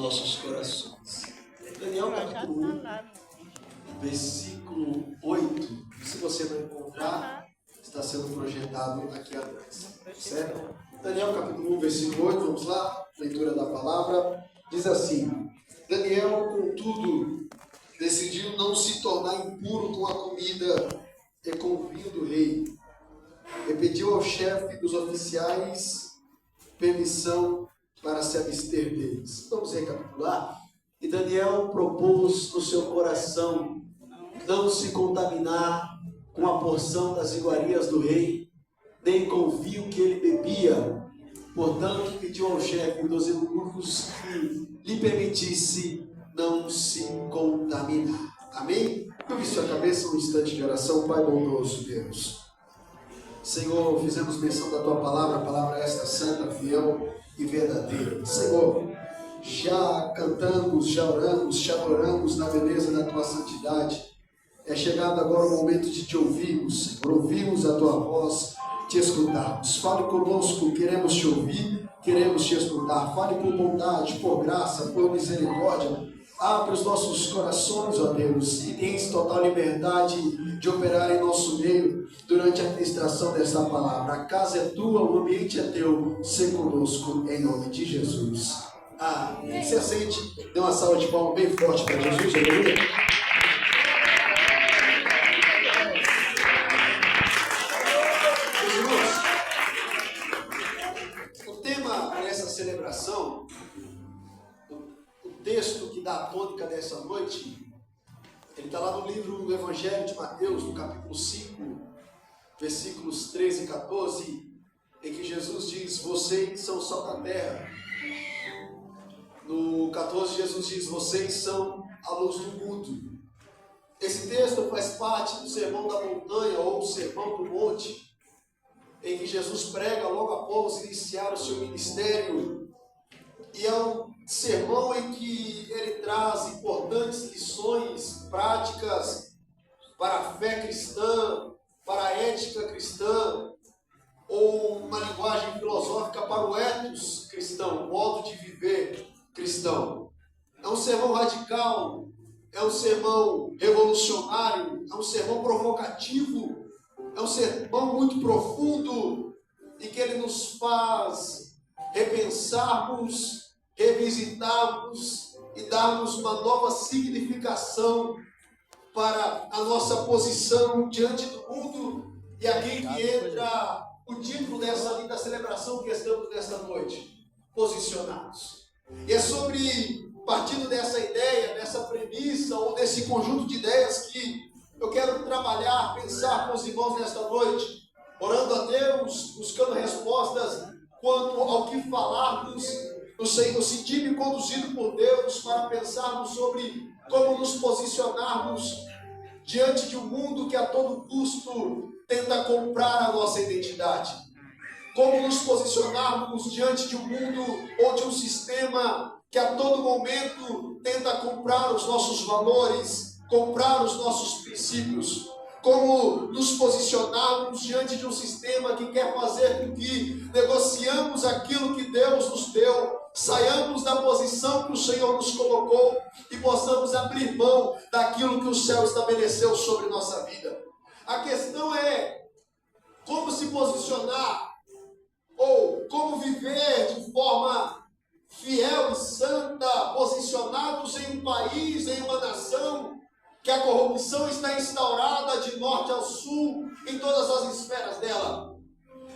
nossos corações. Daniel capítulo 1, versículo 8. Se você não encontrar, está sendo projetado aqui atrás. Certo? Daniel capítulo 1, versículo 8, vamos lá? Leitura da palavra. Diz assim: Daniel, contudo, decidiu não se tornar impuro com a comida e com o vinho do rei. E pediu ao chefe dos oficiais permissão para se abster deles. Vamos recapitular. E Daniel propôs no seu coração não se contaminar com a porção das iguarias do rei, nem com o vinho que ele bebia. Portanto, pediu ao chefe dos eunucos que lhe permitisse não se contaminar. Amém? Curve sua cabeça um instante de oração. Pai bondoso Deus, Senhor, fizemos menção da Tua palavra, a palavra esta santa, fiel e verdadeira. Senhor, já cantamos, já oramos, já adoramos na beleza da Tua santidade. É chegado agora o momento de Te ouvirmos, Senhor, ouvirmos a Tua voz, Te escutarmos. Fale conosco, queremos Te ouvir, queremos Te escutar. Fale por bondade, por graça, por misericórdia. Abre os nossos corações, ó Deus, e tens total liberdade de operar em nosso meio durante a ministração desta palavra. A casa é tua, o ambiente é teu. Sê conosco, em nome de Jesus. Amém. Se assente, dê uma salva de palmas bem forte para Jesus. Aleluia. Meus irmãos, o tema dessa celebração, texto que dá a tônica dessa noite, ele está lá no livro do Evangelho de Mateus, no capítulo 5, versículos 13 e 14, em que Jesus diz: vocês são o sal da terra. No 14, Jesus diz: vocês são a luz do mundo. Esse texto faz parte do Sermão da Montanha, ou Sermão do Monte, em que Jesus prega logo após iniciar o seu ministério. E é um sermão em que ele traz importantes lições práticas para a fé cristã, para a ética cristã, ou uma linguagem filosófica para o ethos cristão, o modo de viver cristão. É um sermão radical, é um sermão revolucionário, é um sermão provocativo, é um sermão muito profundo, em que ele nos faz repensarmos, revisitarmos e darmos uma nova significação para a nossa posição diante do mundo. E aqui que entra o título dessa linda celebração que estamos nesta noite: posicionados. E é sobre, partindo dessa ideia, dessa premissa ou desse conjunto de ideias que eu quero trabalhar, pensar com os irmãos nesta noite, orando a Deus, buscando respostas quanto ao que falarmos, no sentido e conduzido por Deus, para pensarmos sobre como nos posicionarmos diante de um mundo que a todo custo tenta comprar a nossa identidade. Como nos posicionarmos diante de um mundo ou de um sistema que a todo momento tenta comprar os nossos valores, comprar os nossos princípios. Como nos posicionarmos diante de um sistema que quer fazer com que negociamos aquilo que Deus nos deu, saiamos da posição que o Senhor nos colocou e possamos abrir mão daquilo que o céu estabeleceu sobre nossa vida. A questão é como se posicionar ou como viver de forma fiel e santa, posicionados em um país, em uma nação que a corrupção está instaurada de norte ao sul, em todas as esferas dela.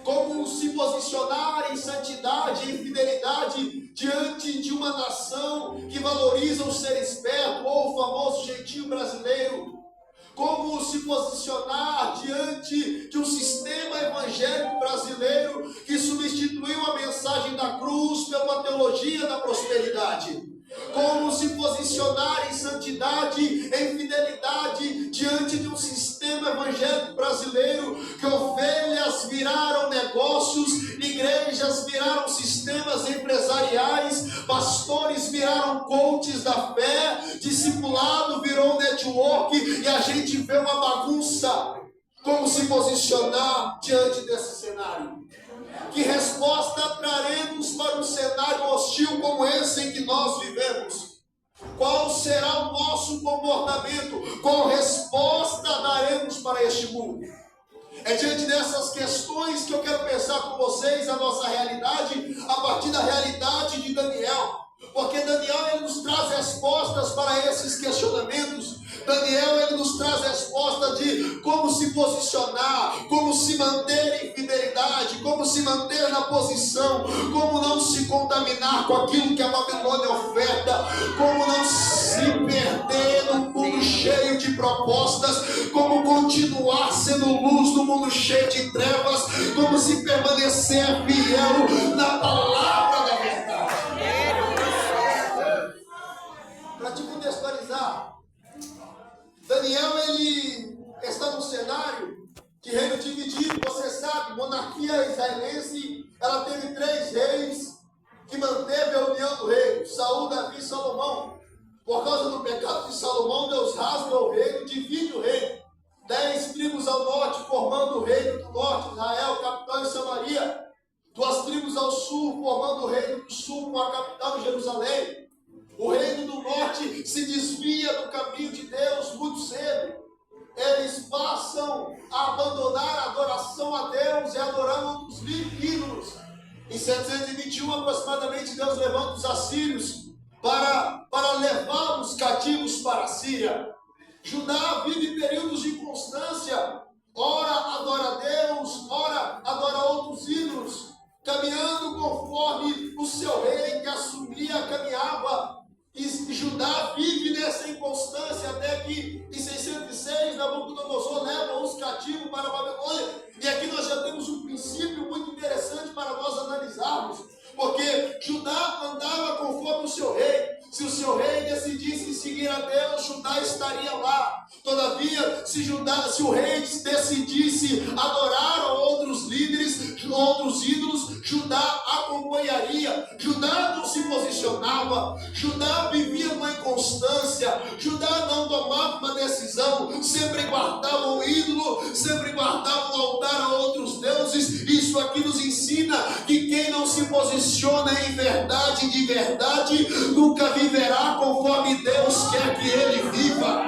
Como se posicionar em santidade, em fidelidade, diante de uma nação que valoriza o ser esperto, ou o famoso jeitinho brasileiro. Como se posicionar diante de um sistema evangélico brasileiro que substituiu a mensagem da cruz pela teologia da prosperidade. Como se posicionar em santidade, em fidelidade, diante de um sistema evangélico brasileiro que ovelhas viraram negócios, igrejas viraram sistemas empresariais, pastores viraram coaches da fé, discipulado virou network e a gente vê uma bagunça. Como se posicionar diante desse cenário? Que resposta traremos para um cenário hostil como esse em que nós vivemos? Qual será o nosso comportamento? Qual resposta daremos para este mundo? É diante dessas questões que eu quero pensar com vocês a nossa realidade, a partir da realidade de Daniel. Porque Daniel, ele nos traz respostas para esses questionamentos. Daniel, ele nos traz resposta de como se posicionar, como se manter em fidelidade, como se manter na posição, como não se contaminar com aquilo que a Babilônia oferta, como não se perder no mundo cheio de propostas, como continuar sendo luz no mundo cheio de trevas, como se permanecer fiel na palavra da verdade. Para te contextualizar, Daniel, ele está num cenário de reino dividido. Você sabe, monarquia israelense, ela teve 3 reis que manteve a união do reino: Saul, Davi e Salomão. Por causa do pecado de Salomão, Deus rasga o reino, divide o reino. 10 tribos ao norte, formando o reino do norte, Israel, capital em Samaria. 2 tribos ao sul, formando o reino do sul, com a capital em Jerusalém. O reino do norte se desvia do caminho de Deus muito cedo. Eles passam a abandonar a adoração a Deus e adorar outros ídolos. Em 721, aproximadamente, Deus levanta os assírios para levá-los cativos para a Síria. Judá vive períodos de inconstância. Ora adora a Deus, ora adora outros ídolos, caminhando conforme o seu rei que assumia, caminhava. E Judá vive nessa inconstância até que em 606 Nabucodonosor leva os cativos para a Babilônia. E aqui nós já temos um princípio muito interessante para nós analisarmos, porque Judá andava conforme o seu rei. Se o seu rei decidisse seguir a Deus, Judá estaria lá. Todavia, se o rei decidisse adorar a outros líderes, outros ídolos, Judá acompanharia. Judá não se posicionava, Judá vivia uma inconstância, Judá não tomava uma decisão, sempre guardava um ídolo, sempre guardava um altar a outros deuses. Isso aqui nos ensina que quem não se posiciona em verdade, de verdade, nunca viverá conforme Deus quer que ele viva.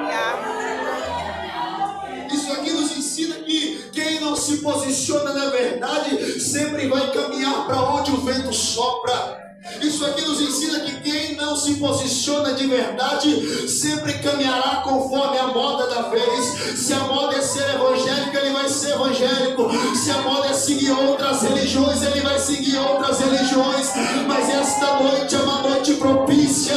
Isso aqui nos ensina que quem não se posiciona na verdade sempre vai caminhar para onde o vento sopra. Isso aqui nos ensina que quem não se posiciona de verdade sempre caminhará conforme a moda da vez. Se a moda é ser evangélico, ele vai ser evangélico. Se a moda é seguir outras religiões, ele vai seguir outras religiões. Mas esta noite é uma noite propícia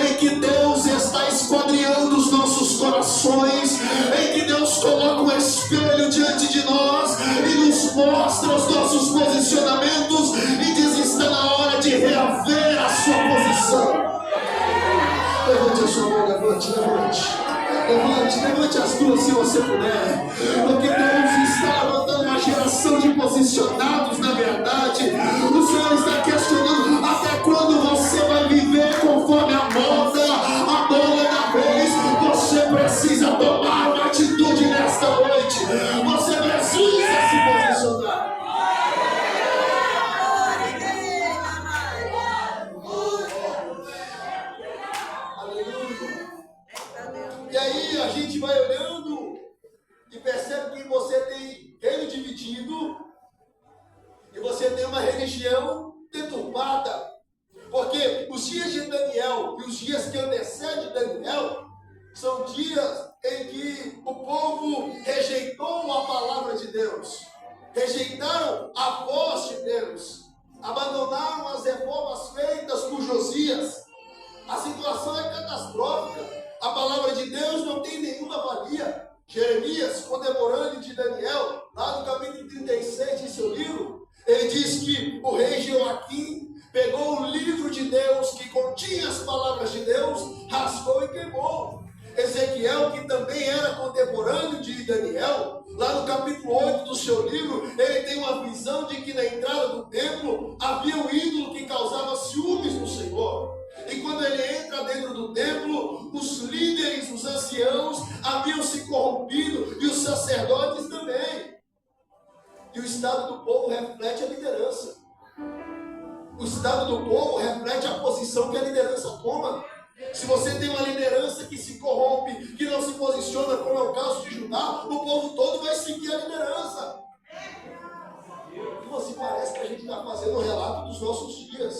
em que Deus está esquadrinhando os nossos corações, em que Deus coloca um espelho diante de nós e nos mostra os nossos posicionamentos e diz: está na hora de reaver a sua posição. Levante a sua mão, levante as duas se você puder, porque Deus está levantando uma geração de posicionados na verdade. O Senhor está questionando até quando você vai viver conforme a moda da vez. Você precisa tomar uma atitude nesta noite, você precisa se posicionar. E aí a gente vai olhando e percebe que você tem reino dividido e você tem uma religião deturpada. Porque os dias de Daniel e os dias que antecedem Daniel são dias em que o povo rejeitou a palavra de Deus, rejeitaram a voz de Deus, abandonaram as reformas feitas por Josias. A situação é catastrófica. A palavra de Deus não tem nenhuma valia. Jeremias, contemporâneo de Daniel, lá no capítulo 36 de seu livro, ele diz que o rei Joaquim pegou o livro de Deus que continha as palavras de Deus, rasgou e queimou. Ezequiel, que também era contemporâneo de Daniel, lá no capítulo 8 do seu livro, ele tem uma visão de que na entrada do templo havia um ídolo que causava ciúmes no Senhor. E quando ele entra dentro do templo, os líderes, os anciãos haviam se corrompido e os sacerdotes também. E o estado do povo reflete a liderança. O estado do povo reflete a posição que a liderança toma. Roma. Se você tem uma liderança que se corrompe, que não se posiciona, como é o caso de Judá, o povo todo vai seguir a liderança. E você parece que a gente está fazendo um relato dos nossos dias.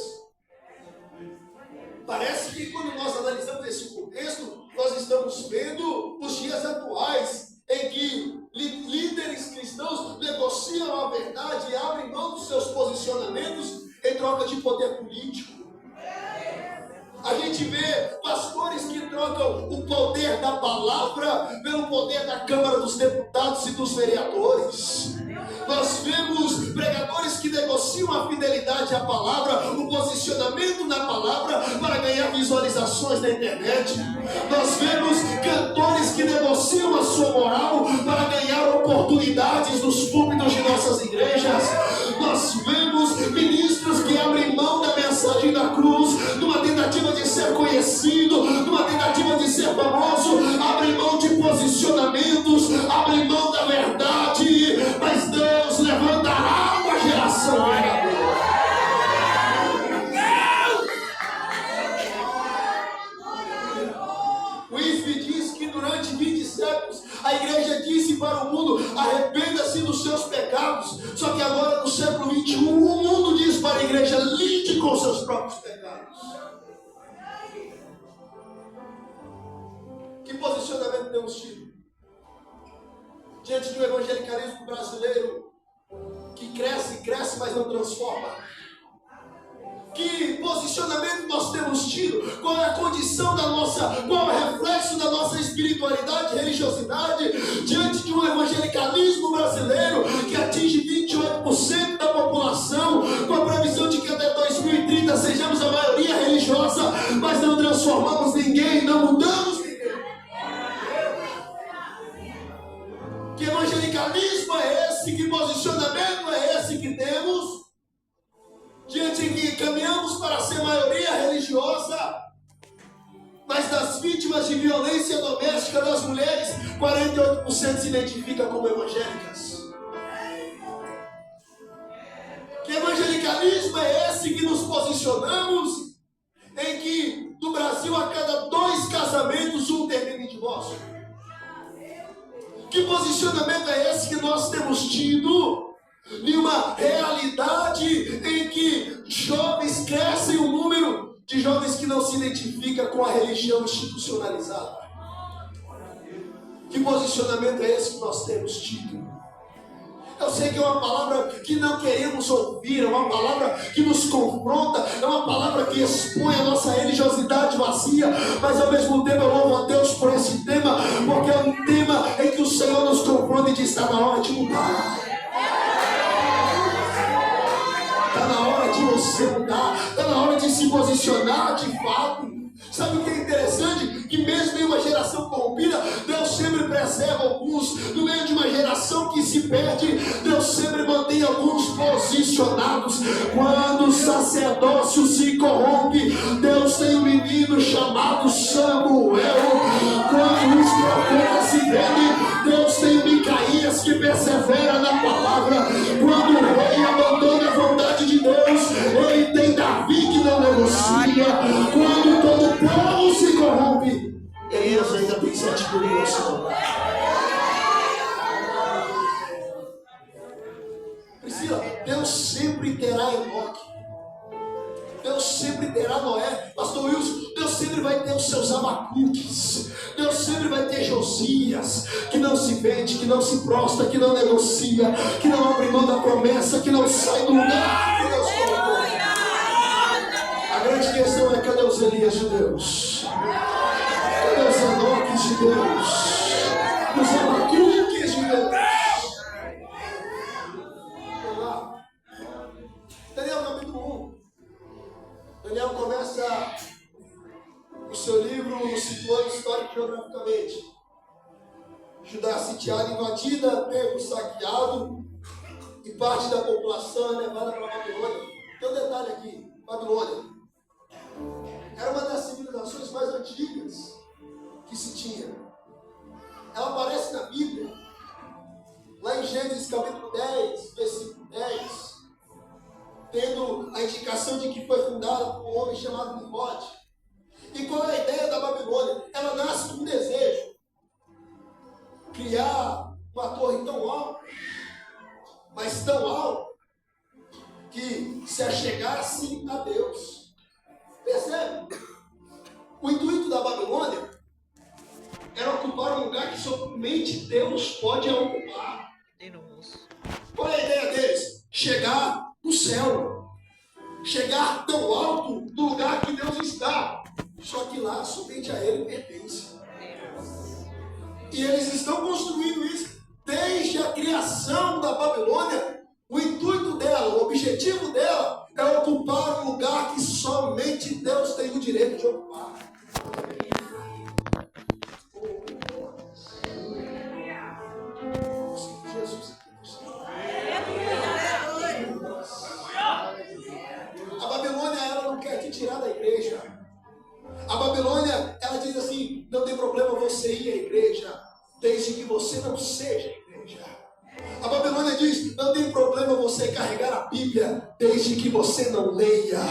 Parece que quando nós analisamos esse contexto, nós estamos vendo os dias atuais, em que líderes cristãos negociam a verdade e abrem mão dos seus posicionamentos em troca de poder político. A gente vê pastores que trocam o poder da palavra pelo poder da Câmara dos Deputados e dos vereadores. Nós vemos pregadores que negociam a fidelidade à palavra, o posicionamento na palavra para ganhar visualizações na internet. Nós vemos cantores que negociam a sua moral para ganhar oportunidades nos púlpitos de nossas igrejas. Nós vemos ministros que abrem mão da mensagem da cruz, numa tentativa de ser conhecido, numa tentativa de ser famoso, abrem mão de posicionamentos, abrem mão da verdade, mas Deus levantará uma geração verdadeira. O IFE diz que durante 20 séculos a igreja disse para o mundo: arrependa-se dos seus pecados. Só que agora no século 21 o mundo diz para a igreja: lide com seus próprios pecados. Que posicionamento temos tido diante do evangelicalismo brasileiro que cresce, mas não transforma? Que posicionamento nós temos tido? Qual é a condição da nossa, qual é o reflexo da nossa espiritualidade, religiosidade diante de um evangelicalismo brasileiro que atinge 28% da população, com a previsão de que até 2030 sejamos a maioria religiosa, mas não transformamos ninguém, não mudamos ninguém? Que evangelicalismo é esse? Que posicionamento é esse que temos? Diante de que caminhamos para ser maioria religiosa, mas das vítimas de violência doméstica das mulheres, 48% se identifica como evangélicas. Que evangelicalismo é esse que nos posicionamos em que no Brasil a cada 2 casamentos um termina em divórcio? Que posicionamento é esse que nós temos tido em uma realidade em que jovens crescem o número de jovens que não se identificam com a religião institucionalizada? Que posicionamento é esse que nós temos tido? Eu sei que é uma palavra que não queremos ouvir, é uma palavra que nos confronta, é uma palavra que expõe a nossa religiosidade vazia, mas ao mesmo tempo eu louvo a Deus por esse tema, porque é um tema em que o Senhor nos confronta e diz: está na hora de mudar. Está na hora de você mudar, está na hora de se posicionar de fato. Sabe o que é interessante? Que mesmo em uma geração corrompida, Deus sempre preserva alguns. No meio de uma geração que se perde, Deus sempre mantém alguns posicionados. Quando o sacerdócio se corrompe, Deus tem um menino chamado Samuel. Quando os profetas se perdem, Deus tem o Micaías que persevera na palavra. Quando o rei abandona a vontade de Deus, ele tem Davi que não negocia. Quando todo o povo se corrompe, Elias ainda tem 7 mil no seu lugar. Priscila, Deus sempre terá Enoque. Deus sempre terá Noé. Pastor Wilson, Deus sempre vai ter os seus Abacuques. Deus sempre vai ter Josias, que não se vende, que não se prostra, que não negocia, que não abre mão da promessa, que não sai do lugar que Deus colocou. A grande questão é: cadê os Elias de Deus? Cadê os Enoques de Deus? Os Abacuques de Deus? Vamos lá. Daniel capítulo 1. Daniel começa o seu livro situando histórico geograficamente. Judá sitiada, invadida, templo saqueado, e parte da população é levada para Babilônia. Tem um detalhe aqui: Babilônia era uma das civilizações mais antigas que se tinha. Ela aparece na Bíblia, lá em Gênesis capítulo 10, versículo 10, tendo a indicação de que foi fundada por um homem chamado Nimrod. E lugares tão altos que se achegassem a Deus. Percebe? O intuito da Babilônia era ocupar um lugar que somente Deus pode ocupar. Qual é a ideia deles? Chegar no céu. Chegar tão alto no lugar que Deus está. Só que lá somente a Ele pertence. E eles estão construindo isso desde a criação da Babilônia. O intuito dela, o objetivo dela é ocupar um lugar que somente Deus tem o direito de ocupar. Jesus. A Babilônia, ela não quer te tirar da igreja. A Babilônia, ela diz assim: não tem problema você ir à igreja, desde que você não seja igreja. A Babilônia diz: não tem problema você carregar a Bíblia, desde que você não leia.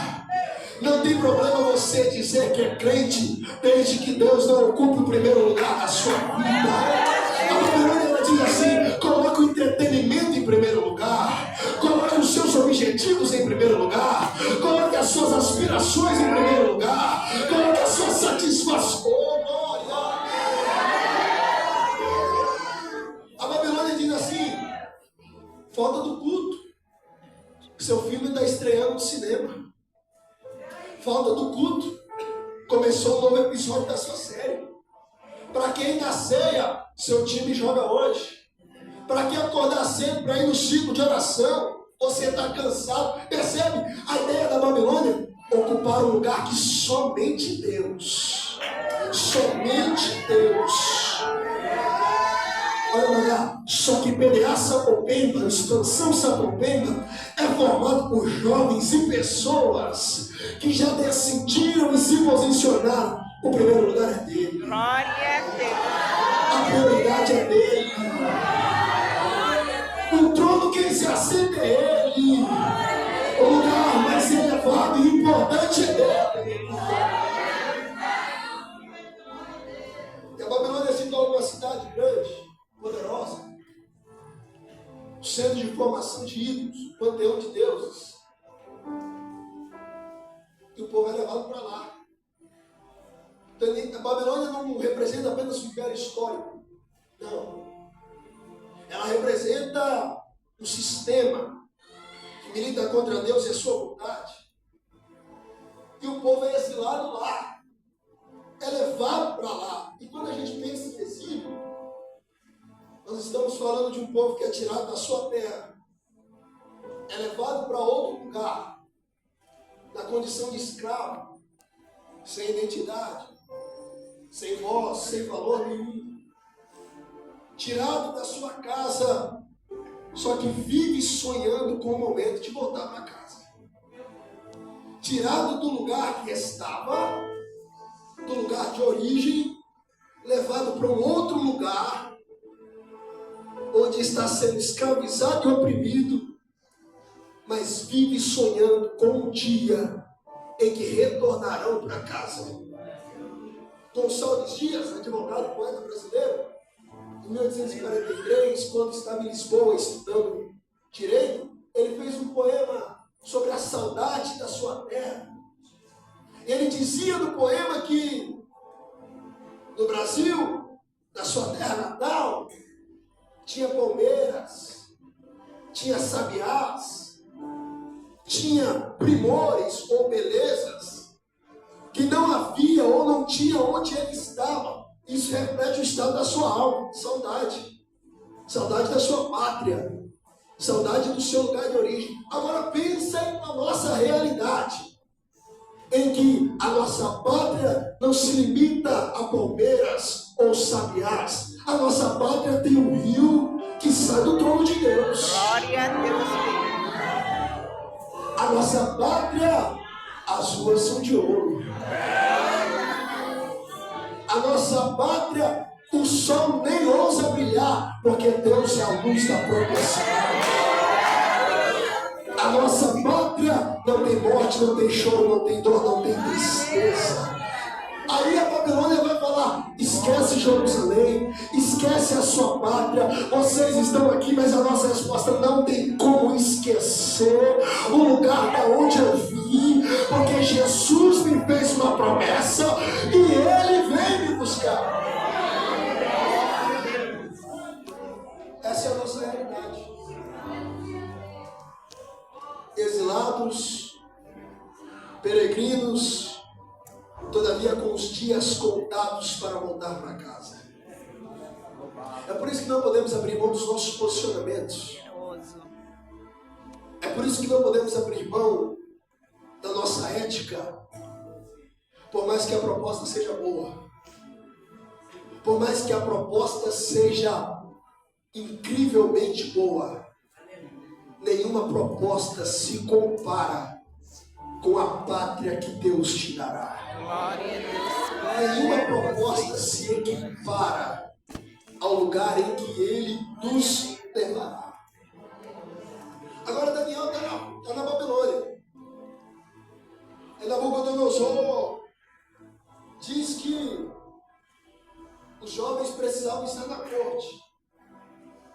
Não tem problema você dizer que é crente, desde que Deus não ocupe o primeiro lugar na sua vida. A Babilônia, ela diz assim: coloque o entretenimento em primeiro lugar, coloque os seus objetivos em primeiro lugar, coloque as suas aspirações em primeiro lugar, coloque a sua satisfação. A Babilônia diz assim: falta do culto. Seu filme está estreando no cinema. Falta do culto. Começou um novo episódio da sua série. Para quem na ceia, seu time joga hoje. Para quem acordar cedo para ir no ciclo de oração, você está cansado. Percebe? A ideia da Babilônia: ocupar um lugar que somente Deus. Somente Deus. Olha para cá. Só que PDA Sapopemba, Expansão Sapopemba, é formado por jovens e pessoas que já decidiram e se posicionaram. O primeiro lugar é dele. Glória a Deus. A prioridade é dele. O trono quem se assenta é ele. O lugar mais elevado e importante é dele. E a Babilônia se torna uma cidade grande, poderosa, o centro de formação de ídolos, o panteão de deuses. E o povo é levado para lá. A Babilônia não representa apenas o império histórico. Não. Ela representa um sistema que milita contra Deus e a sua vontade. E o povo é exilado lá. É levado para lá. E quando a gente pensa em exílio, nós estamos falando de um povo que é tirado da sua terra. É levado para outro lugar. Na condição de escravo. Sem identidade. Sem voz, sem valor nenhum. Tirado da sua casa, só que vive sonhando com o momento de voltar para casa. Tirado do lugar que estava, do lugar de origem, levado para um outro lugar, onde está sendo escravizado e oprimido, mas vive sonhando com um dia em que retornarão para casa. Gonçalves Dias, advogado e poeta brasileiro, em 1843, quando estava em Lisboa estudando direito, ele fez um poema sobre a saudade da sua terra. Ele dizia no poema que no Brasil, na sua terra natal, tinha palmeiras, tinha sabiás, tinha primores ou belezas que não havia ou não tinha onde ele estava. Isso reflete o estado da sua alma, saudade. Saudade da sua pátria. Saudade do seu lugar de origem. Agora pensa na nossa realidade, em que a nossa pátria não se limita a palmeiras ou sabiás. A nossa pátria tem um rio que sai do trono de Deus. Glória a Deus. A nossa pátria, as ruas são de ouro. A nossa pátria, o sol nem ousa brilhar, porque Deus é a luz da própria cidade. A nossa pátria não tem morte, não tem choro, não tem dor, não tem tristeza. Aí a Babilônia vai falar: esquece Jerusalém, esquece a sua pátria, vocês estão aqui, mas a nossa resposta: não tem como esquecer o lugar da onde eu vim, porque Jesus me fez uma promessa e Ele vem me buscar. Essa é a nossa realidade. Exilados, peregrinos, todavia com os dias contados para voltar para casa. É por isso que não podemos abrir mão dos nossos posicionamentos. É por isso que não podemos abrir mão da nossa ética, por mais que a proposta seja boa, por mais que a proposta seja incrivelmente boa. Nenhuma proposta se compara com a pátria que Deus te dará. Nenhuma proposta se equipara ao lugar em que Ele nos levará. Agora Daniel está na Babilônia. E Nabucodonosor diz que os jovens precisavam estar na corte.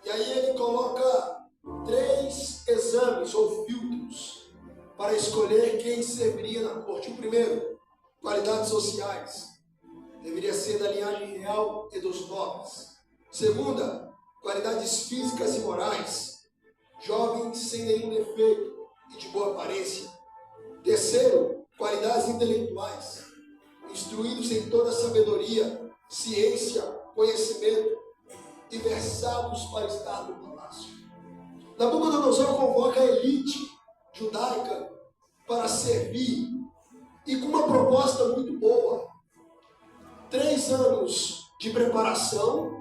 E aí ele coloca 3 exames ou filtros para escolher quem serviria na corte. O primeiro, qualidades sociais. Deveria ser da linhagem real e dos nobres. Segunda, qualidades físicas e morais. Jovens sem nenhum defeito e de boa aparência. Terceiro, qualidades intelectuais. Instruídos em toda sabedoria, ciência, conhecimento e versados para estar no palácio. Nabucodonosor convoca a elite judaica para servir e com uma proposta muito boa. 3 anos de preparação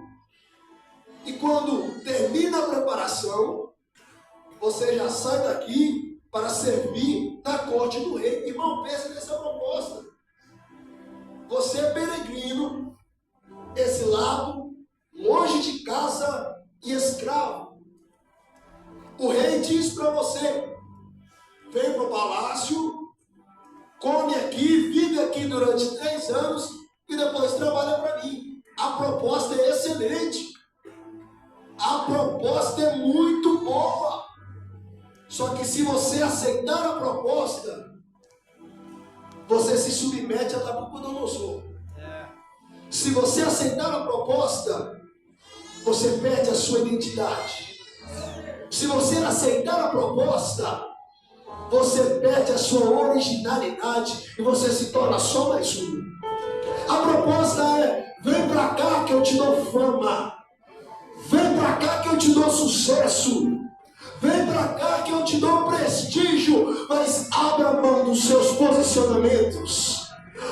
e quando termina a preparação, você já sai daqui para servir na corte do rei. Irmão, pensa nessa proposta. Você é peregrino, exilado, longe de casa e escravo. O rei diz para você: vem para o palácio, come aqui, vive aqui durante 3 anos e depois trabalha para mim. A proposta é excelente. A proposta é muito boa. Só que se você aceitar a proposta, você se submete a Nabucodonosor. Se você aceitar a proposta, você perde a sua identidade. Se você aceitar a proposta, você perde a sua originalidade e você se torna só mais um. A proposta é: vem pra cá que eu te dou fama. Vem pra cá que eu te dou sucesso. Vem pra cá que eu te dou prestígio. Mas abra mão dos seus posicionamentos.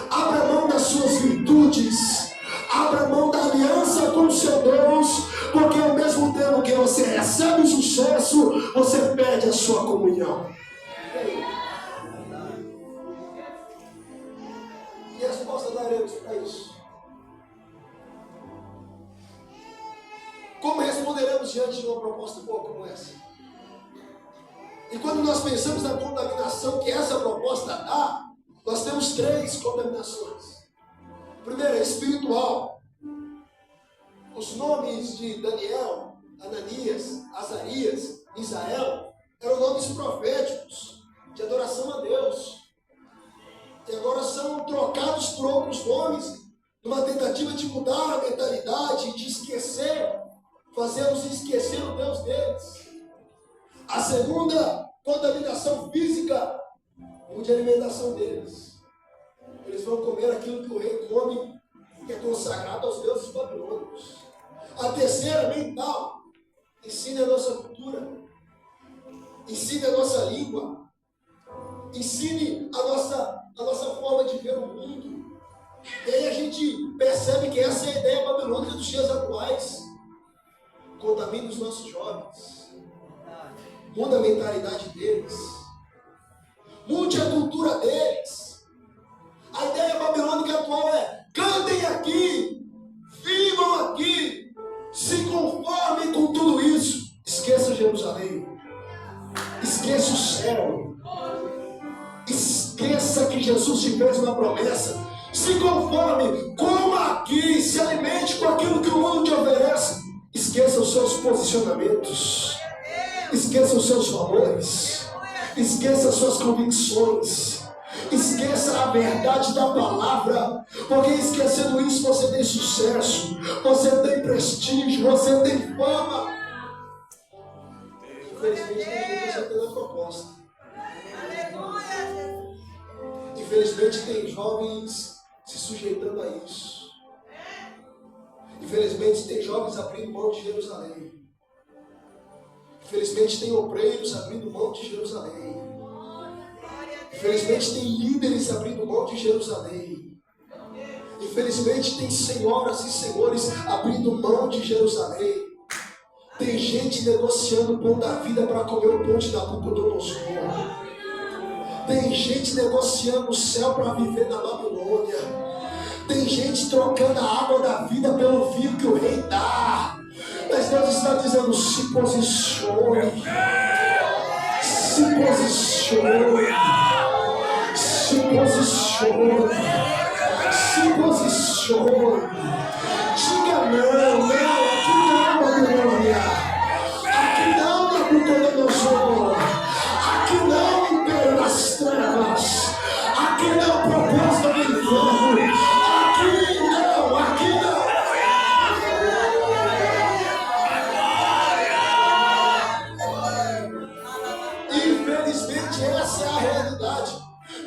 Abra mão das suas virtudes. Abra mão da aliança com o seu Deus. Porque ao mesmo tempo que você recebe o sucesso, você perde a sua comunhão. Que resposta daremos para isso? Como responderemos diante de uma proposta boa como essa? E quando nós pensamos na contaminação que essa proposta dá, nós temos 3 contaminações. Primeiro, é espiritual. Os nomes de Daniel, Ananias, Azarias, Misael eram nomes proféticos de adoração a Deus. E agora são trocados por outros nomes, numa tentativa de mudar a mentalidade, de esquecer, fazê-los esquecer o Deus deles. A segunda contaminação física, mude a alimentação deles. Eles vão comer aquilo que o rei come, que é consagrado aos deuses babilônicos. A terceira, mental. Ensine a nossa cultura. Ensine a nossa língua. Ensine a nossa forma de ver o mundo. E aí a gente percebe que essa é a ideia babilônica dos dias atuais. Contamine os nossos jovens. Muda a mentalidade deles. Mude a cultura deles. A ideia babilônica atual é: cantem aqui, vivam aqui, se conformem com tudo isso. Esqueça Jerusalém. Esqueça o céu. Esqueça que Jesus te fez uma promessa. Se conforme com fome, coma aqui, se alimente com aquilo que o mundo te oferece. Esqueça os seus posicionamentos, esqueça os seus valores, esqueça as suas convicções, esqueça a verdade da palavra, porque esquecendo isso você tem sucesso, você tem prestígio, você tem fama. Infelizmente tem gente aceitando a proposta. Infelizmente tem jovens se sujeitando a isso. Infelizmente tem jovens abrindo mão de Jerusalém. Infelizmente tem obreiros abrindo mão de Jerusalém. Infelizmente tem líderes abrindo mão de Jerusalém. Infelizmente tem senhoras e senhores abrindo mão de Jerusalém. Tem gente negociando o pão da vida para comer o pão de Nabucodonosor. Tem gente negociando o céu para viver na Babilônia. Tem gente trocando a água da vida pelo vinho que o rei dá. Mas Deus está dizendo: se posicione. Se posicione. Se posicione. Se posicione. Diga não, aqui não, Babilônia. Aqui não, Nabucodonosor. Aqui não, Império das Trevas. Aqui não, proposta do inferno. Aqui não, aqui não. Infelizmente essa é a realidade.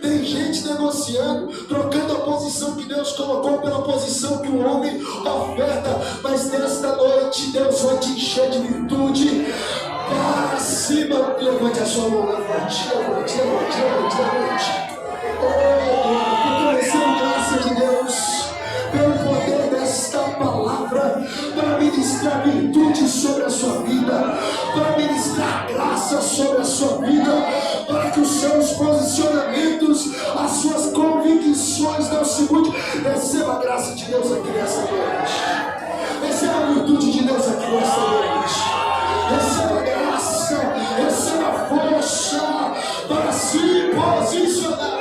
Tem gente negociando, trocando a posição que Deus colocou pela posição que o homem oferta. Mas nesta noite Deus vai te encher de virtude. Para cima, levante a sua mão, levante. Oh, receba graça de Deus, pelo poder desta palavra, para ministrar virtude sobre a sua vida, para ministrar graça sobre a sua vida, para que os seus posicionamentos, as suas convicções não se mudem. Receba a graça de Deus aqui nessa noite. Receba a virtude de Deus aqui nessa noite. Receba graça, receba força para se posicionar.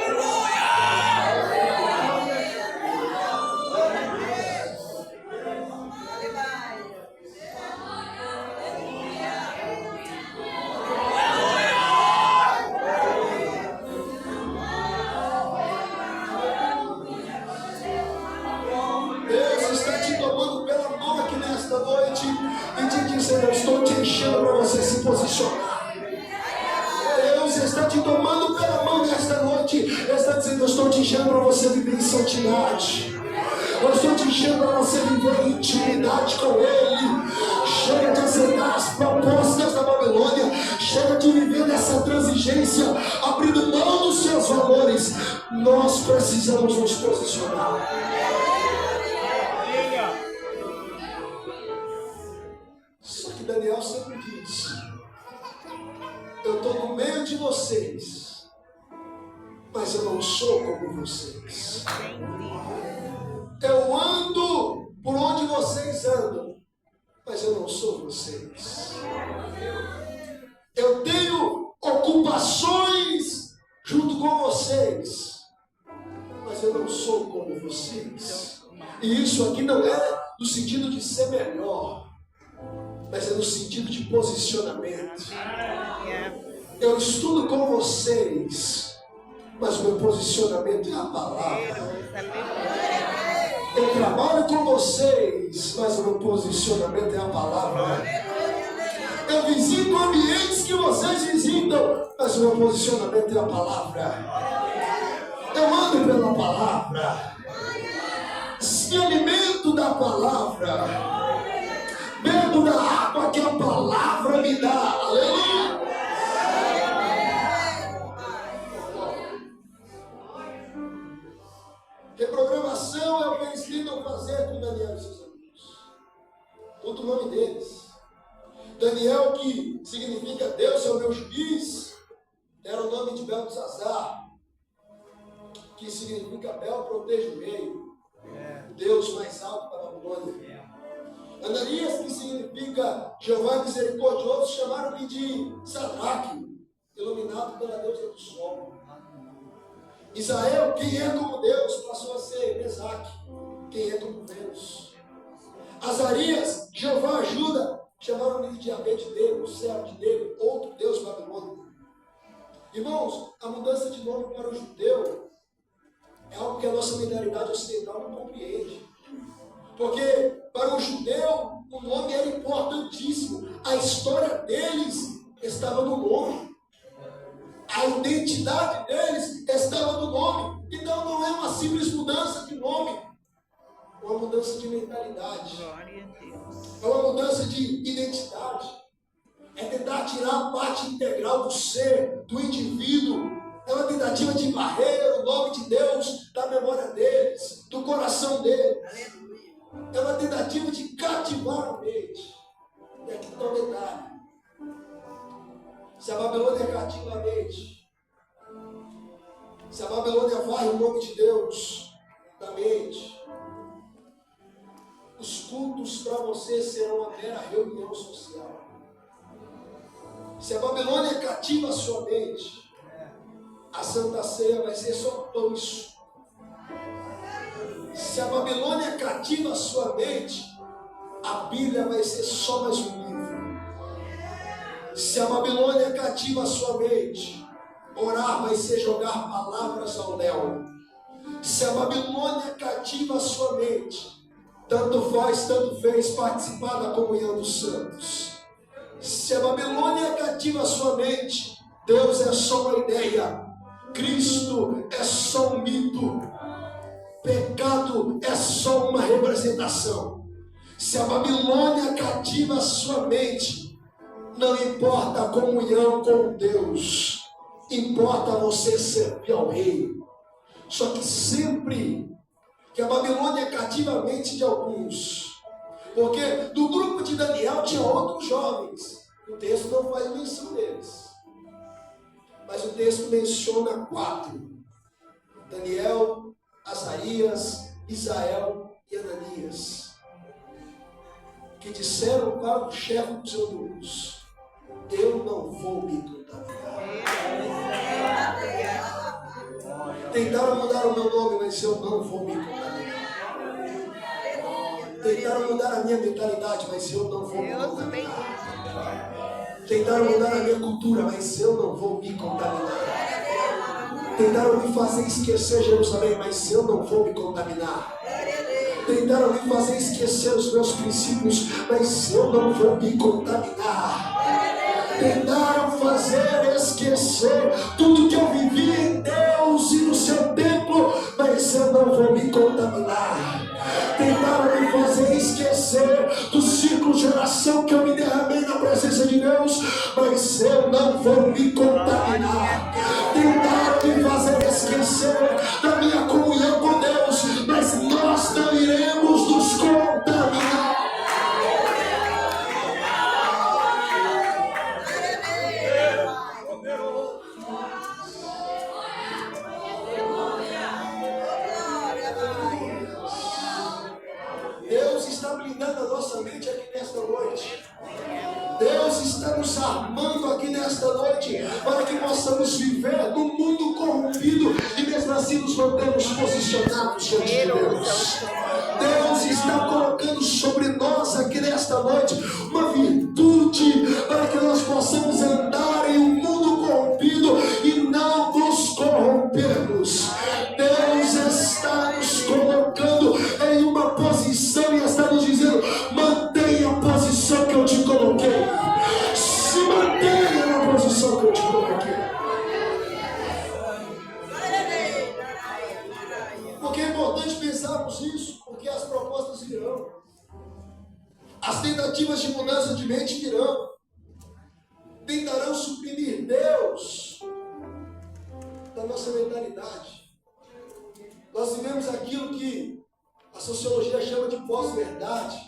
Deus está te tomando pela mão aqui nesta noite e te dizendo: eu estou te enchendo para você se posicionar. Deus está te tomando pela mão nesta noite, está dizendo: eu estou te enchendo para você viver em santidade. Eu estou te enchendo para você viver em intimidade com Ele. Chega de aceitar as propostas da Babilônia. Chega de viver nessa transigência, abrindo mão dos seus valores. Nós precisamos nos posicionar. Só que Daniel sempre diz: eu estou no meio de vocês, mas eu não sou como vocês. Eu ando por onde vocês andam, mas eu não sou vocês. Eu tenho ocupações junto com vocês, mas eu não sou como vocês. E isso aqui não é no sentido de ser melhor, mas é no sentido de posicionamento. Eu estudo com vocês, mas o meu posicionamento é a palavra. Eu trabalho com vocês, mas o meu posicionamento é a palavra. Eu visito ambientes que vocês visitam, mas o meu posicionamento é a palavra. Eu ando pela palavra, me alimento da palavra, bebo da água que a palavra me dá. Aleluia! Reprogramação é o que eles tentam fazer com Daniel e seus amigos. Outro nome deles, Daniel, que significa Deus é o meu juiz, era o nome de Beltesazar, que significa Bel protege o rei, o Deus mais alto da Babilônia. Ananias, que significa Jeová misericordioso, chamaram-lhe de Sadraque, iluminado pela deusa do sol. Israel, quem é como Deus, passou a ser Mesaque. algo que a nossa mentalidade ocidental não compreende. Porque para o judeu, o nome era importantíssimo. A história deles estava no nome. A identidade deles estava no nome. Então não é uma simples mudança de nome. É uma mudança de mentalidade. Glória a Deus. É uma mudança de identidade. É tentar tirar a parte integral do ser, do indivíduo. É uma tentativa de varrer o nome de Deus da memória deles, do coração deles. É uma tentativa de cativar a mente. E aqui está o detalhe. Se a Babilônia cativa a mente, se a Babilônia varre o nome de Deus da mente, os cultos para você serão uma mera reunião social. Se a Babilônia cativa a sua mente, a Santa Ceia vai ser só pão e suco. Se a Babilônia cativa a sua mente, a Bíblia vai ser só mais um livro. Se a Babilônia cativa a sua mente, orar vai ser jogar palavras ao léu. Se a Babilônia cativa a sua mente, tanto faz, tanto fez participar da comunhão dos santos. Se a Babilônia cativa a sua mente, Deus é só uma ideia, Cristo é só um mito, pecado é só uma representação. Se a Babilônia cativa a sua mente, não importa a comunhão com Deus, importa você servir ao rei. Só que sempre que a Babilônia cativa a mente de alguns, porque do grupo de Daniel tinha outros jovens, o texto não faz menção deles, mas o texto menciona 4: Daniel, Azarias, Isael e Ananias, que disseram para o chefe dos eunucos: eu não vou me contaminar. Tentaram mudar o meu nome, mas eu não vou me contaminar. Tentaram mudar a minha mentalidade, mas eu não vou me contaminar. Tentaram mudar a minha cultura, mas eu não vou me contaminar. Tentaram me fazer esquecer Jerusalém, mas eu não vou me contaminar. Tentaram me fazer esquecer os meus princípios, mas eu não vou me contaminar. Tentaram fazer esquecer tudo que eu vivi em Deus e no seu templo, mas eu não vou me contaminar. Tentaram me fazer esquecer do ciclo de oração que eu me derramei na presença de Deus, mas eu não vou me contaminar. Tentaram me fazer esquecer da minha comunhão com Deus, mas nós não iremos nos contaminar. Deus está blindando a nossa mente aqui nesta noite. Deus está nos armando aqui nesta noite para que possamos viver num mundo corrompido e mesmo assim nos mantemos posicionados diante de Deus. Deus está colocando sobre nós aqui nesta noite uma virtude para que nós possamos andar em um mundo corrompido e não nos corrompermos. Deus está nos colocando em uma posição e está nos dizendo: mantenha a posição que eu te coloquei. Se mantenha na posição que eu te coloquei. Porque é importante pensarmos isso, porque as propostas virão. As tentativas de mudança de mente virão. Tentarão suprimir Deus da nossa mentalidade. Nós vivemos aquilo que a sociologia chama de pós-verdade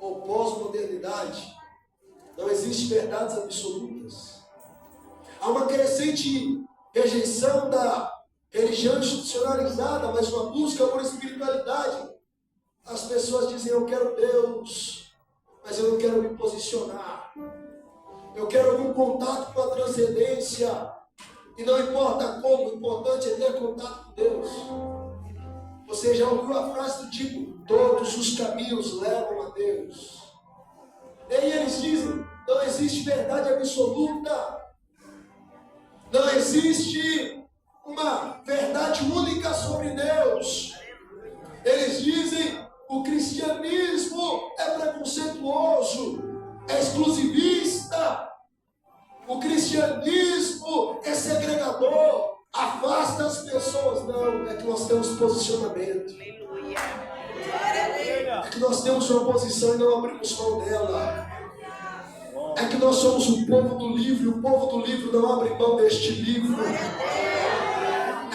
ou pós-modernidade. Não existe verdades absolutas. Há uma crescente rejeição da religião institucionalizada, mas uma busca por espiritualidade. As pessoas dizem: eu quero Deus, mas eu não quero me posicionar. Eu quero algum contato com a transcendência. E não importa como, o importante é ter contato com Deus. Você já ouviu a frase do tipo: todos os caminhos levam a Deus. E aí eles dizem: não existe verdade absoluta. Não existe uma verdade única sobre Deus. Eles dizem o cristianismo é preconceituoso, é exclusivista, o cristianismo é segregador, afasta as pessoas. Não, é que nós temos posicionamento. É que nós temos uma posição e não abrimos mão dela. É que nós somos o povo do livro, e o povo do livro não abre mão deste livro.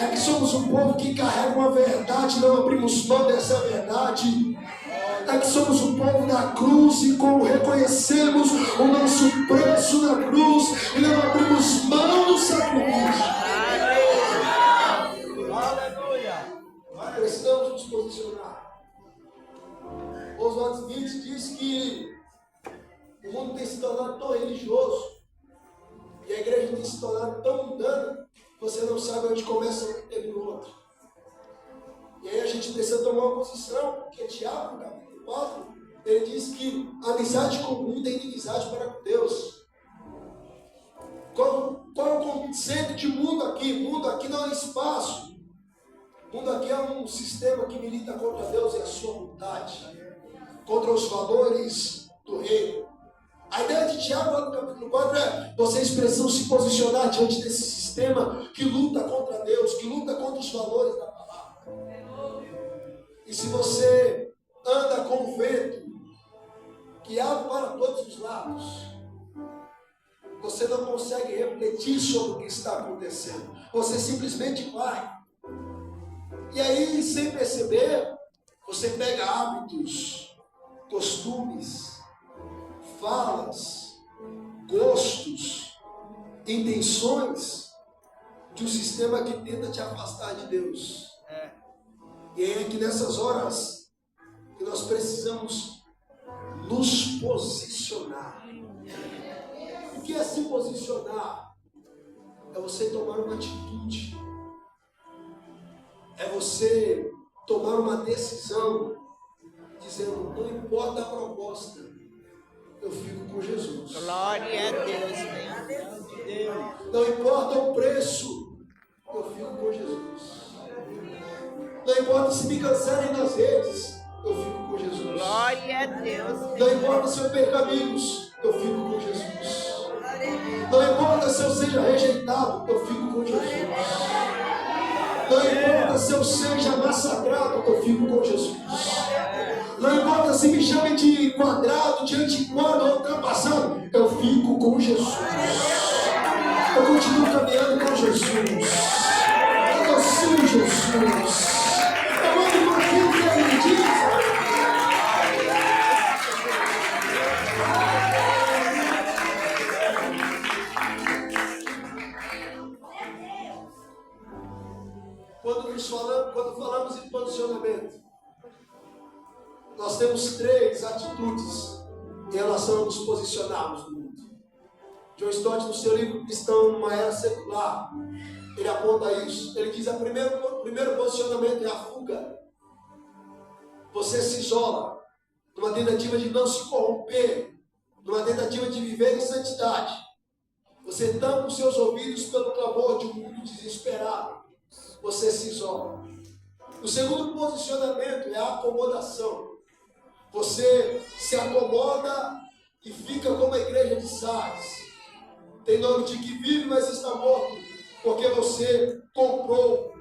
É que somos um povo que carrega uma verdade, não abrimos mão dessa verdade. É que somos o povo da cruz e como reconhecemos o nosso preço na cruz e não abrimos mão do sacrifício. Aleluia! Precisamos nos posicionar. Oswald Smith diz que o mundo tem se tornado tão religioso e a igreja tem se tornado tão mundana que você não sabe onde começa um e termina o outro. E aí a gente precisa tomar uma posição, porque Tiago, no capítulo 4, ele diz que a amizade com o mundo é inimizade para com Deus. Qual é o conceito de mundo aqui? Mundo aqui não é espaço. Mundo aqui é um sistema que milita contra Deus e a sua vontade, contra os valores do reino. A ideia de Tiago, lá no capítulo 4, é: vocês precisam se posicionar diante desse sistema que luta contra Deus, que luta contra os valores da palavra. E se você anda com o vento, que abre para todos os lados, você não consegue refletir sobre o que está acontecendo. Você simplesmente vai. E aí, sem perceber, você pega hábitos, costumes, falas, gostos, intenções de um sistema que tenta te afastar de Deus. E é que nessas horas que nós precisamos nos posicionar. O que é se posicionar? É você tomar uma atitude. É você tomar uma decisão, dizendo: não importa a proposta, eu fico com Jesus. Glória a Deus. Não importa o preço, eu fico com Jesus. Não importa se me cansarem nas redes, eu fico com Jesus. Glória a Deus. Não importa se eu perca amigos, eu fico com Jesus. Não importa se eu seja rejeitado, eu fico com Jesus. Não importa se eu seja massacrado, eu fico com Jesus. Não importa se me chamem de quadrado, de antiquado ou ultrapassado, eu fico com Jesus. Eu continuo caminhando com Jesus. Eu sou Jesus. Eu ando com aquilo que Ele diz. Quando falamos em posicionamento, nós temos 3 atitudes em relação a nos posicionarmos no mundo. John Stott, no seu livro Cristão numa Era Secular, ele aponta isso. Ele diz: o primeiro posicionamento é a fuga. Você se isola numa tentativa de não se corromper, numa tentativa de viver em santidade. Você tampa os seus ouvidos pelo clamor de um mundo desesperado. Você se isola. O segundo posicionamento é a acomodação. Você se acomoda e fica como a igreja de Sardes. Tem nome de que vive, mas está morto, porque você comprou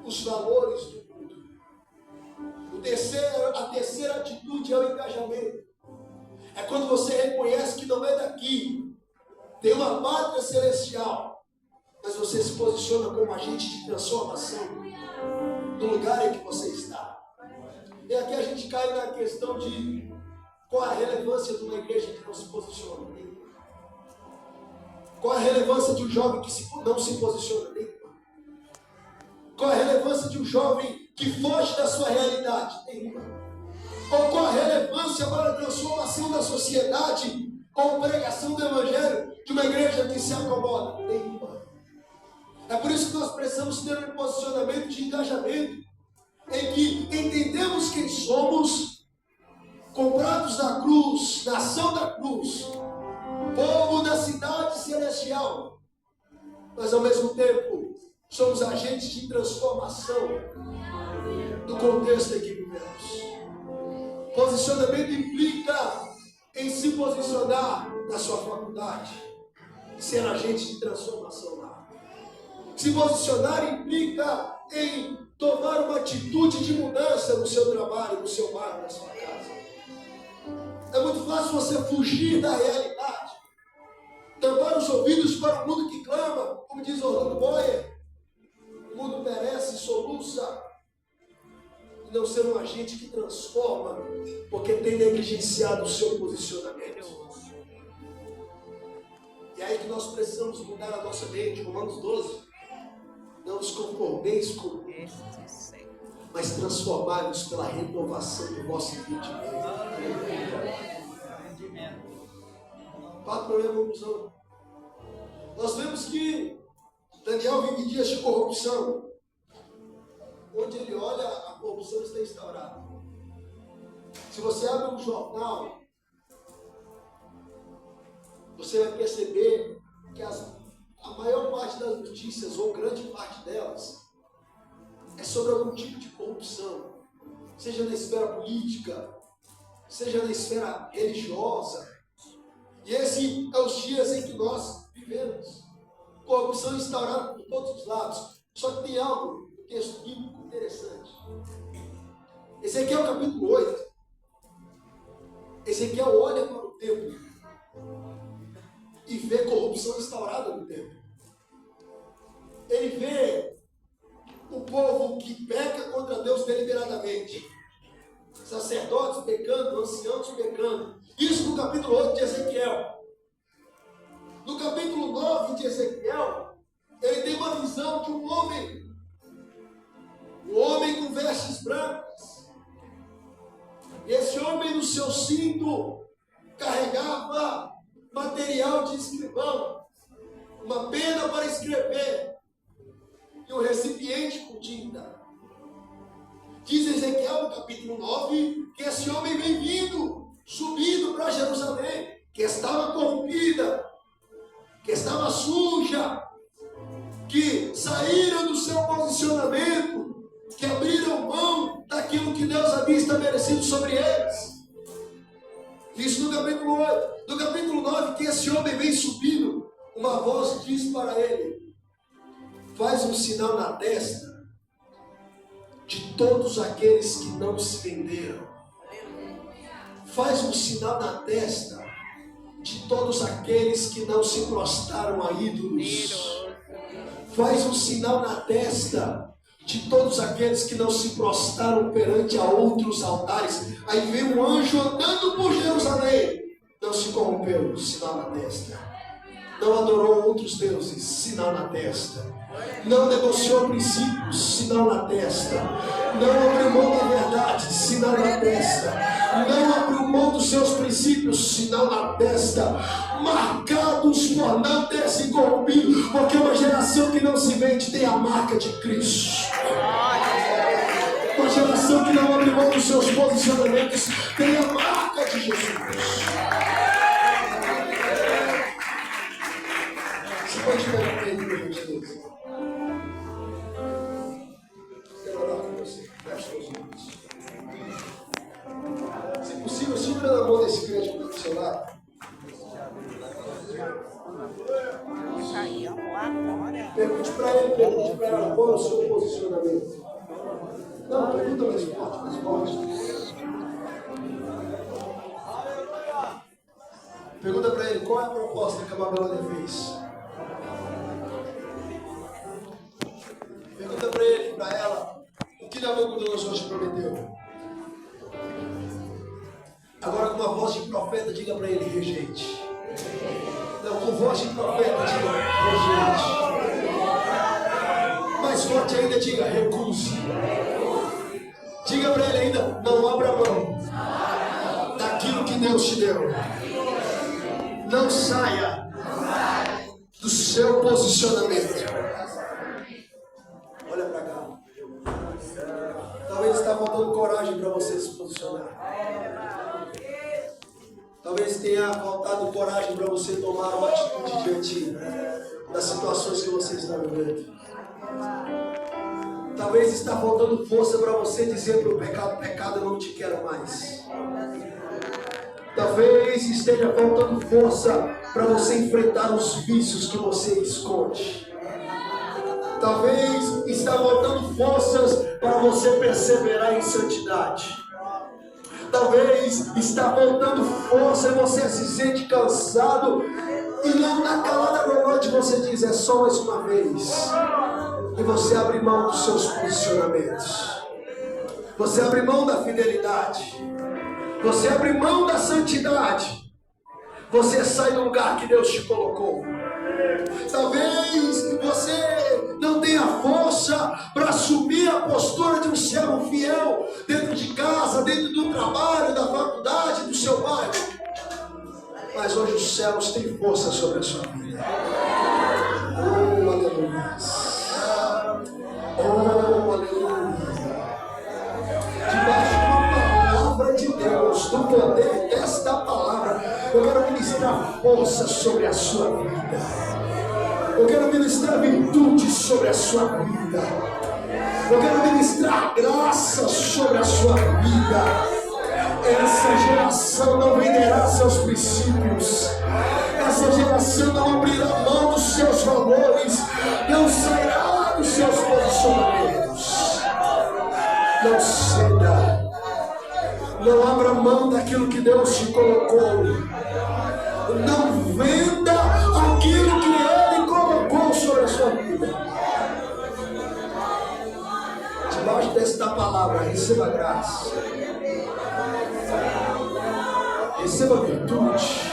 os valores do mundo. A terceira atitude é o engajamento. É quando você reconhece que não é daqui, tem uma pátria celestial, mas você se posiciona como agente de transformação no lugar em que você está. E aqui a gente cai na questão de qual a relevância de uma igreja que não se posiciona. Qual a relevância de um jovem que não se posiciona? Qual a relevância de um jovem que foge da sua realidade? Ou qual a relevância para a transformação da sociedade ou pregação do evangelho de uma igreja que se acomoda? É por isso que nós precisamos ter um posicionamento de engajamento, em que entendemos quem somos, comprados da cruz, nação da cruz, povo da cidade celestial, mas ao mesmo tempo somos agentes de transformação do contexto em que vivemos. Posicionamento implica em se posicionar na sua faculdade e ser agente de transformação lá. Se posicionar implica em tomar uma atitude de mudança no seu trabalho, no seu bairro, na sua casa. É muito fácil você fugir da realidade, tampar os ouvidos para o mundo que clama, como diz Orlando Boyer. O mundo perece, soluça, e não ser um agente que transforma, porque tem negligenciado o seu posicionamento. E é aí que nós precisamos mudar a nossa mente. Romanos 12. Não os conformeis com o mundo, mas transformai-vos pela renovação do vosso entendimento. Quatro problemas, conclusão. Nós vemos que Daniel vive dias de corrupção. Onde ele olha, a corrupção está instaurada. Se você abre um jornal, você vai perceber que a maior parte das notícias, ou grande parte delas, é sobre algum tipo de corrupção. Seja na esfera política, seja na esfera religiosa. E esse é os dias em que nós vivemos. Corrupção instaurada por todos os lados. Só que tem algo no texto bíblico interessante. Ezequiel capítulo 8. Ezequiel olha para o templo e vê corrupção instaurada no templo. Ele vê o povo que peca contra Deus deliberadamente. Sacerdotes pecando, anciãos pecando. Isso no capítulo 8 de Ezequiel. No capítulo 9 de Ezequiel, ele tem uma visão de um homem com vestes brancas. E esse homem no seu cinto carregava material de escrivão, uma pena para escrever e um recipiente com tinta. Diz Ezequiel no capítulo 9 que esse homem vem vindo, subindo para Jerusalém, que estava corrompida, que estava suja, que saíram do seu posicionamento, que abriram mão daquilo que Deus havia estabelecido sobre eles. Isso no capítulo 8. No capítulo 9, que esse homem vem subindo, uma voz diz para ele: faz um sinal na testa de todos aqueles que não se venderam. Faz um sinal na testa de todos aqueles que não se prostraram a ídolos. Faz um sinal na testa de todos aqueles que não se prostraram perante a outros altares. Aí vem um anjo andando por Jerusalém. Não se corrompeu, sinal na testa. Não adorou outros deuses, sinal na testa. Não negociou princípios, sinal na testa. Não abriu mão da verdade, sinal na testa. Não abriu mão dos seus princípios, sinal na testa. Marcados por não ter se corrompido, porque uma geração que não se vende tem a marca de Cristo. Uma geração que não abre mão dos seus posicionamentos tem a marca de Jesus. Você pode ver o peito, por gentileza? Quero orar com você. Feche seus olhos. Se possível, segura na mão desse crente do seu lado. Pergunte para ela qual é o seu posicionamento. Não, pergunta mais forte, mais forte. Pergunta para ele qual é a proposta que a Babilônia fez. Pergunta para ele, para ela, o que Nabucodonosor te prometeu. Agora com uma voz de profeta, diga para ele, rejeite. Não, com voz de profeta, diga, rejeite. Mais forte ainda, diga, recuse. Diga para ele ainda, não abra mão daquilo que Deus te deu. Não saia do seu posicionamento. Olha para cá. Talvez está faltando coragem para você se posicionar. Talvez tenha faltado coragem para você tomar uma atitude diante das situações que você está vivendo. Talvez está faltando força para você dizer para o pecado: pecado, eu não te quero mais. Talvez esteja faltando força para você enfrentar os vícios que você esconde. Talvez está faltando forças para você perseverar em santidade. Talvez está faltando força e você se sente cansado e não na calada da noite você diz: é só mais uma vez. E você abre mão dos seus posicionamentos. Você abre mão da fidelidade. Você abre mão da santidade. Você sai do lugar que Deus te colocou. Talvez você não tenha força para assumir a postura de um servo fiel dentro de casa, dentro do trabalho, da faculdade, do seu bairro. Mas hoje os céus têm força sobre a sua vida. Oh, aleluia. Oh, aleluia. Debaixo da palavra de Deus, do poder desta palavra, eu quero ministrar força sobre a sua vida. Eu quero ministrar virtude sobre a sua vida. Eu quero ministrar graça sobre a sua vida. Essa geração não venderá seus princípios. Essa geração não abrirá mão dos seus valores. Não sairá dos seus posicionamentos. Não ceda. Não abra mão daquilo que Deus te colocou. Não venda aquilo que Ele colocou sobre a sua vida. Debaixo desta palavra, receba graça. Receba virtude.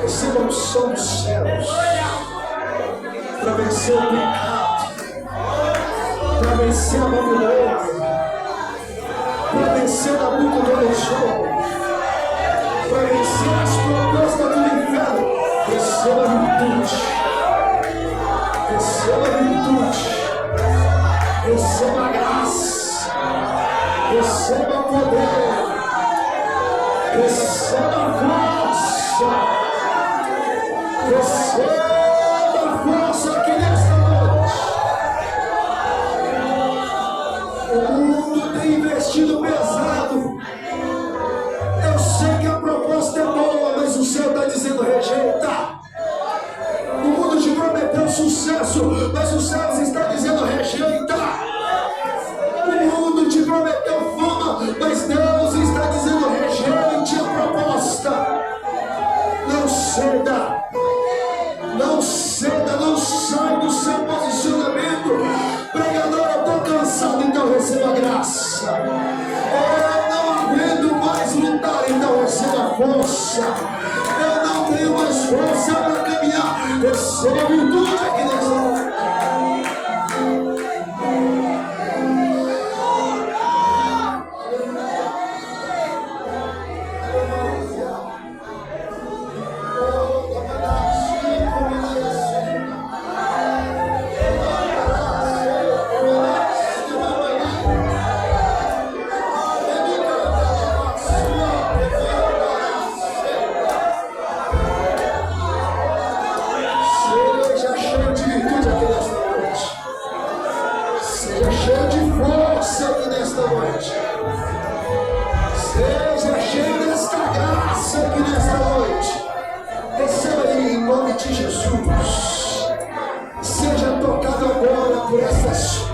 Receba a unção dos céus para vencer o pecado, para vencer a Babilônia, para vencer a Nabucodonosor, para vencer as propostas do inferno. Receba virtude. Receba virtude. Receba graça. Receba poder. Receba força. Receba força aqui nesta noite. O mundo tem investido pesado. Eu sei que a proposta é boa, mas o céu está dizendo: rejeita. O mundo te prometeu sucesso, mas o céu está dizendo: rejeita. O mundo te prometeu fama, mas Deus está dizendo: rejeite a proposta. Não ceda. Não ceda, não sai do seu posicionamento. Pregador, eu estou cansado, então receba graça. Eu não aguento mais lutar, então receba força. Eu não tenho mais força para caminhar, receba virtude aqui nessa hora.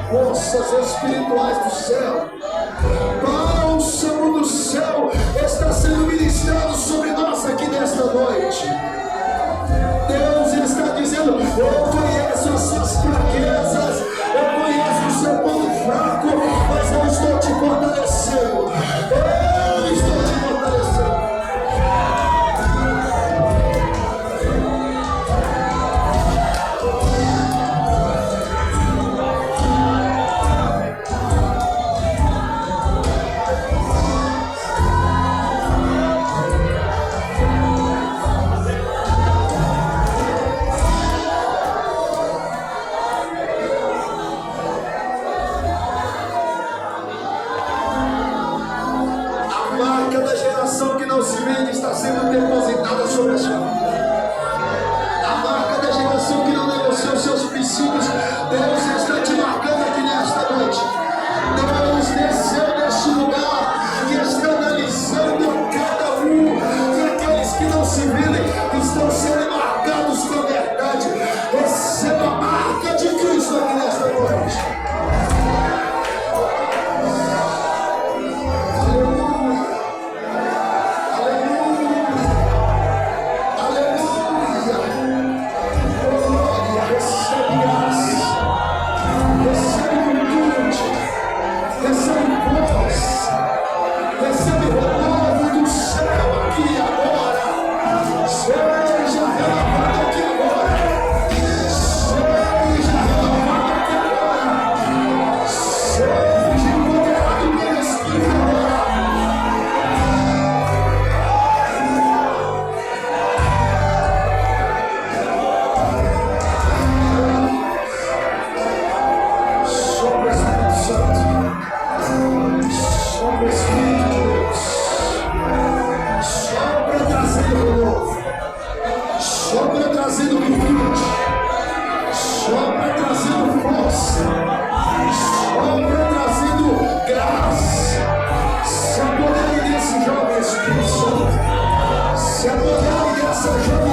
Forças espirituais do céu. Bálsamo do céu está sendo ministrado sobre nós aqui nesta noite. Deus está dizendo: eu conheço as suas fraquezas, eu conheço o seu ponto fraco, mas eu estou te fortalecendo. Eu estou te fortalecendo. Está sendo depositada sobre a sua vida. A marca da geração que não negociou seus princípios recebe força, recebe renovo do céu aqui agora. Seja renovado aqui agora. Seja renovado aqui agora. Seja empoderado pelo Espírito agora. Sobre o Espírito Santo. Sobre o Espírito de Deus. Sobre trazendo renovo. Sobre trazendo virtude. Sobre trazendo força. Sobre trazendo graça. Se apodere desse jovem Espírito Santo. Se apodere dessa jovem